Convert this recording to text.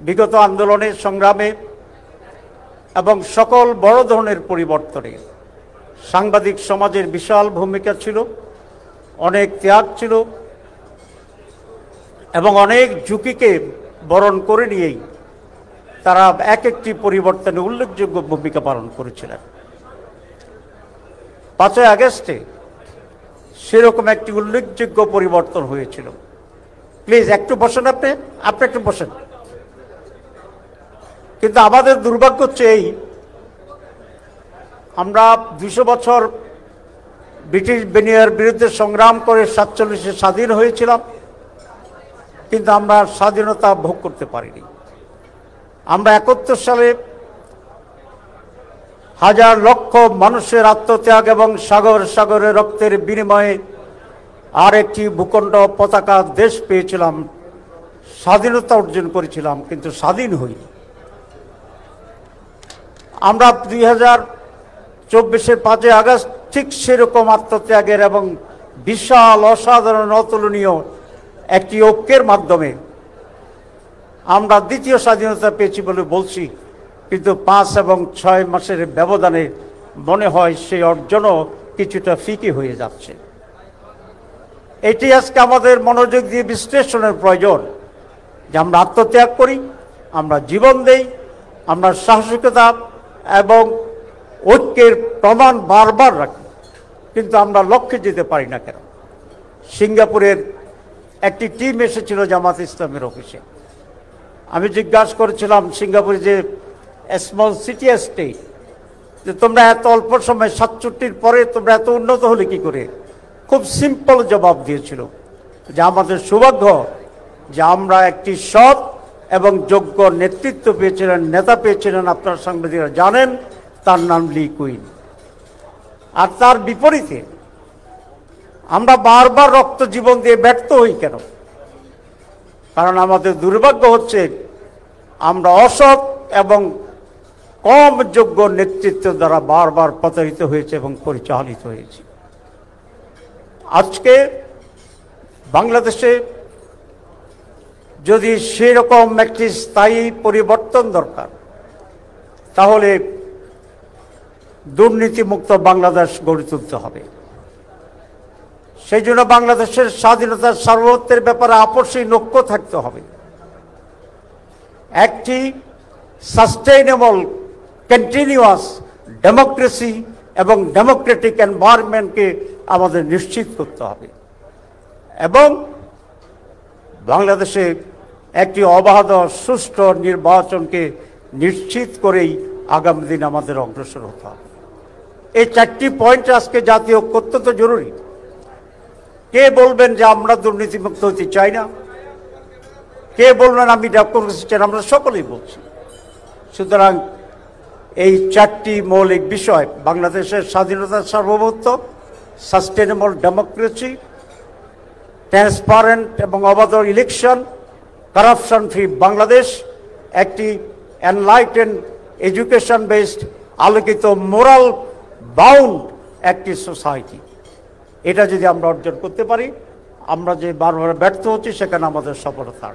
বিগত আন্দোলনের সংগ্রামে এবং সকল বড় ধরনের পরিবর্তনে সাংবাদিক সমাজের বিশাল ভূমিকা ছিল, অনেক ত্যাগ ছিল এবং অনেক ঝুঁকিকে বরণ করে নিয়েই তারা এক একটি পরিবর্তনে উল্লেখযোগ্য ভূমিকা পালন করেছিলেন। 5ই আগস্টে সেরকম একটি উল্লেখযোগ্য পরিবর্তন হয়েছিল। প্লিজ একটু বসেন, আপনি একটু বসেন। কিন্তু আমাদের দুর্ভাগ্য হচ্ছে এই, আমরা 200 বছর ব্রিটিশ বেনিয়ার বিরুদ্ধে সংগ্রাম করে 47-এ স্বাধীন হয়েছিলাম, কিন্তু আমরা স্বাধীনতা ভোগ করতে পারিনি। আমরা 71 সালে হাজার লক্ষ মানুষের আত্মত্যাগ এবং সাগর সাগরের রক্তের বিনিময়ে আর একটি ভূখণ্ড পতাকা দেশ পেয়েছিলাম, স্বাধীনতা অর্জন করেছিলাম, কিন্তু স্বাধীন হইনি। আমরা 2024-এর 5ই আগস্ট ঠিক সেরকম আত্মত্যাগের এবং বিশাল অসাধারণ অতুলনীয় একটি ঐক্যের মাধ্যমে আমরা দ্বিতীয় স্বাধীনতা পেয়েছি বলে বলছি, কিন্তু 5 এবং 6 মাসের ব্যবধানে মনে হয় সেই অর্জনও কিছুটা ফিকে হয়ে যাচ্ছে। এটি আজকে আমাদের মনোযোগ দিয়ে বিশ্লেষণের প্রয়োজন যে আমরা আত্মত্যাগ করি, আমরা জীবন দেই, আমরা সাহসিকতা এবং ঐক্যের প্রমাণ বারবার রাখি, কিন্তু আমরা লক্ষ্যে যেতে পারি না কেন? সিঙ্গাপুরের একটি টিম এসেছিল জামাত ইসলামের অফিসে। আমি জিজ্ঞাসা করেছিলাম, সিঙ্গাপুরে যে স্মল সিটি স্টেট, যে তোমরা এত অল্প সময় 67-র পরে তোমরা এত উন্নত হলে কি করে? খুব সিম্পল জবাব দিয়েছিল যে আমাদের সৌভাগ্য যে আমরা একটি সৎ এবং যোগ্য নেতৃত্ব পেয়েছিলেন, নেতা পেয়েছিলেন, আপনারা সাংবাদিকরা জানেন, তার নাম লি কুইন। আর তার বিপরীতে আমরা বারবার রক্ত জীবন দিয়ে ব্যর্থ হই কেন? কারণ আমাদের দুর্ভাগ্য হচ্ছে আমরা অসৎ এবং কম যোগ্য নেতৃত্ব দ্বারা বারবার প্রতারিত হয়েছে এবং পরিচালিত হয়েছে। আজকে বাংলাদেশে যদি সেরকম একটি স্থায়ী পরিবর্তন দরকার, তাহলে দুর্নীতিমুক্ত বাংলাদেশ গড়ে তুলতে হবে। সেই জন্য বাংলাদেশের স্বাধীনতার সার্বভৌমত্বের ব্যাপারে আপসহীন ঐক্য থাকতে হবে। একটি সাস্টেইনেবল কন্টিনিউয়াস ডেমোক্রেসি এবং ডেমোক্রেটিক এনভায়রনমেন্টকে আমাদের নিশ্চিত করতে হবে এবং বাংলাদেশে একটি অবাধ সুষ্ঠু নির্বাচনকে নিশ্চিত করেই আগামী দিন আমাদের অগ্রসর হতে হবে। এই 4টি পয়েন্ট আজকে জাতীয় ঐক্য অত্যন্ত জরুরি। কে বলবেন যে আমরা দুর্নীতিমুক্ত হতে চাই না? কে বলবেন আমি ডেমোক্রেসি চাই? আমরা সকলেই বলছি। সুতরাং এই 4টি মৌলিক বিষয়, বাংলাদেশের স্বাধীনতার সার্বভৌমত্ব, সাস্টেনেবল ডেমোক্রেসি, ট্রান্সপারেন্ট এবং অবাধ ইলেকশন, করাপশন ফ্রি বাংলাদেশ, একটি এনলাইটেন এডুকেশন বেসড আলোকিত মোরাল বাউন্ড একটি সোসাইটি, এটা যদি আমরা অর্জন করতে পারি, আমরা যে বারবার ব্যর্থ হচ্ছি সেখানে আমাদের সফলতা।